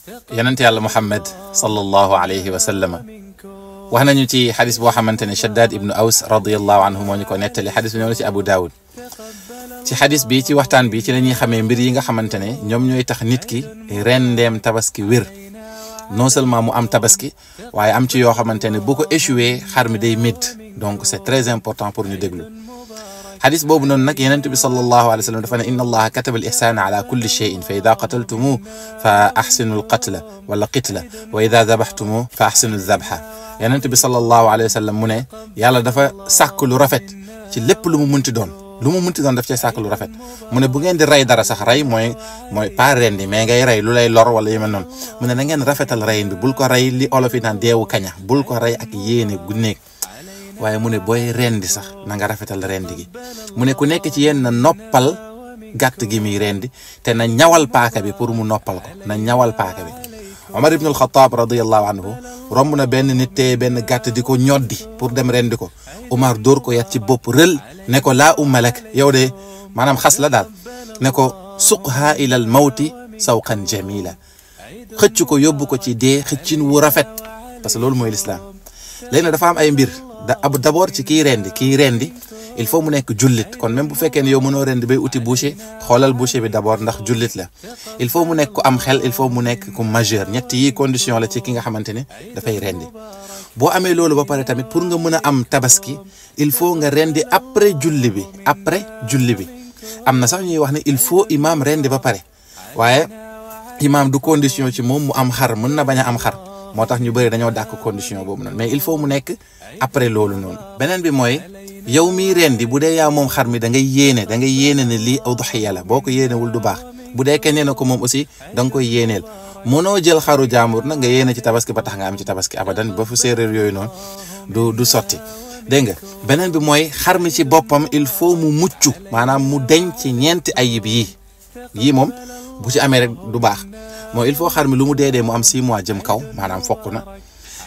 yonent yàlla Muhammad sallallahu alayhi wa sallam wax nañu ci xadis boo xamante ne Shaddad ibnu Aws radiyallahu anhu moo ñu ko nettali xadis bi ñëw na ci Abu Dawud ci xadis bi ci waxtaan bi ci la ñuy xamee mbir yi nga xamante ne ñoom ñooy tax nit ki rendeem tabaski wér non seulement mu am tabaski waaye am ci yoo xamante ne bu ko échoué xar mi day métti donc c'est très important pour ñu déglu xadis boobu noonu nag yonent bi sallallahu alayhi wa sallam dafa ne inna allaha kataba al ihsana ala kulli shay'in fa ida qataltumu fa ahsinu al qatla wala qitla wa ida dabaxtumu fa ahsinu al dabxa yonent bi sallallahu alayhi wa sallam mu ne yàlla dafa sàkk lu rafet ci lépp lu mu munti doon daf cee sàkk lu rafet mu ne bu ngeen di rey dara sax rey mooy pas rendi mais ngay rey lu lay lor wala yu mel noonu mu ne na ngeen rafetal reyin bi bul ko rey li olof yi naan deewu kaña bul ko rey ak yéene gu nekk waaye mu ne booy rendi sax na nga rafetal rendi gi mu ne ku nekk ci yéen na noppal gàtt gi muy rendi te na ñawal paaka bi pour mu noppal ko na ñawal paaka bi Omar ibn al-Khattab radiyallahu anhu romb na benn nit te benn gàtt di ko ñoddi pour dem rendi ko Omar dóor ko yat ci bopp rël ne ko laa umma lak yow de maanaam xas la daal ne ko suqha ila al mawti sawqan jamila xëcc ko yóbbu ko ci dee xëccin wu rafet parce que loolu mooy l'islam léegi nag dafa am ay mbir d'abord ci kii rendi il faut mu nekk jullit kon même bu fekkee ne yow mënoo rendi bay uti boucher xoolal boucher bi d'abord ndax jullit la il faut mu nekk ku am xel il faut mu nekk ku majeur ñett yi condition la ci ki nga xamante ne dafay rendi boo amee loolu ba pare tamit pour nga mën a am tabaski il faut nga rendi après julli bi am na sax ñuy wax ne il faut imam rendi ba pare waaye imam du condition ci moom mu am xar mën na bañ a am xar moo tax ñu bëri dañoo dàkk condition boobu noonu mais il faut mu nekk après loolu noonu beneen bi mooy yow miy rendi bu dee yaa moom xar mi da ngay yéene ne lii udhiya la boo ko yéenewul du baax bu dee keneen na ko moom aussi da nga koy yéeneel mënoo jël xaru jàmbur nag nga yéene ci tabaski ba tax nga am ci tabaski abadan ba fu séeréer yooyu noonu du sotti dégg nga beneen bi mooy xar mi ci boppam il faut mu mucc maanaam mu deñ ci ñeenti ayib yii moom bu ci amee rek du baax mooy il faut xar mi lu mu dee mu am 6 mois jëm kaw maanaam fokk na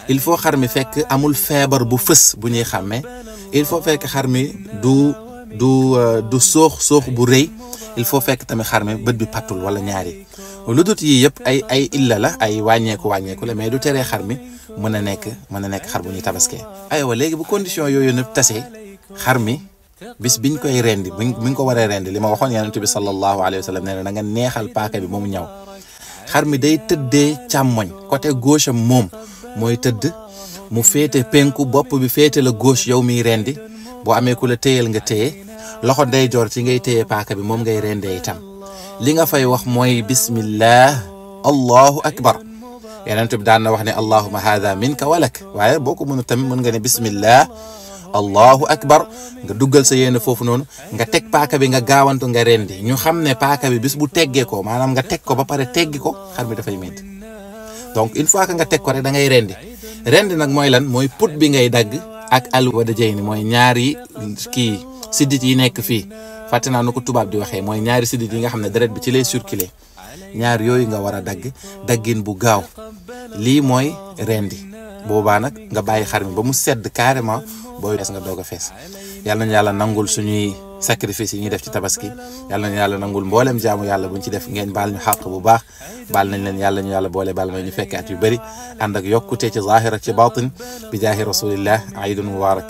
il faut xar mi fekk amul feebar bu fës bu ñuy xàmmee il faut fekk xar mi du soox bu rëy il faut fekk tamit xar mi bët bi pattul wala ñaari lu dut yii yëpp ay illa la ay wàññeeku la mais du teree xar mi mën a nekk xar bu ñuy tabaskee aywa léegi bu condition yooyu nëpp tasee xar mi bis biñ koy rendi buñ ko waree rendi li ma waxoon yonent bi sallallahu alayhi wa sallam nee na nga neexal paaka bi moomu ñaw xar mi day tëddee càmmoñ côté gauche am moom mooy tëdd mu féete penku bopp bi féete la gauche yow miy rendi boo amee ku la téyel nga téye loxo ndeyjoor ci ngay téye paaka bi moom ngay rendee itam li nga fay wax mooy bismillah allahu akbar yonent bi daan na wax ne allahumma hadha minka walak waaye boo ko mënu tamit mën nga ne bismillah allahu akbar nga duggal sa yéene foofu noonu nga teg paaka bi nga gaawantu nga rendi ñu xam ne paaka bi bis bu teggee ko maanaam nga teg ko ba pare teggi ko xar mi dafay métti donc une fois que nga teg ko rek da ngay rendi nag mooy lan mooy put bi ngay dagg ak alwadajayni mooy ñaari siddit yi nekk fii fàtte naa nu ko tubaab di waxee mooy ñaari siddit yi nga xam ne deret bi ci lay circuler ñaar yooyu nga war a daggin bu gaaw lii mooy rendi boobaa nag nga bàyyi xar mi ba mu sedd carrément booy fees nga doog a fees yàlla nañu yàlla nangul suñuy sacrifice yi ñuy def ci tabaski yàlla nañu yàlla nangul mboolem jaamu yàlla buñ ci def ngeen baal ñu xàq bu baax baal nañ leen yàlla ñu yàlla boole baal may ñu fekk at yu bëri ànd ak yokkute ci zahir ak ci batin bi jaahi rasulillah aidun mubarak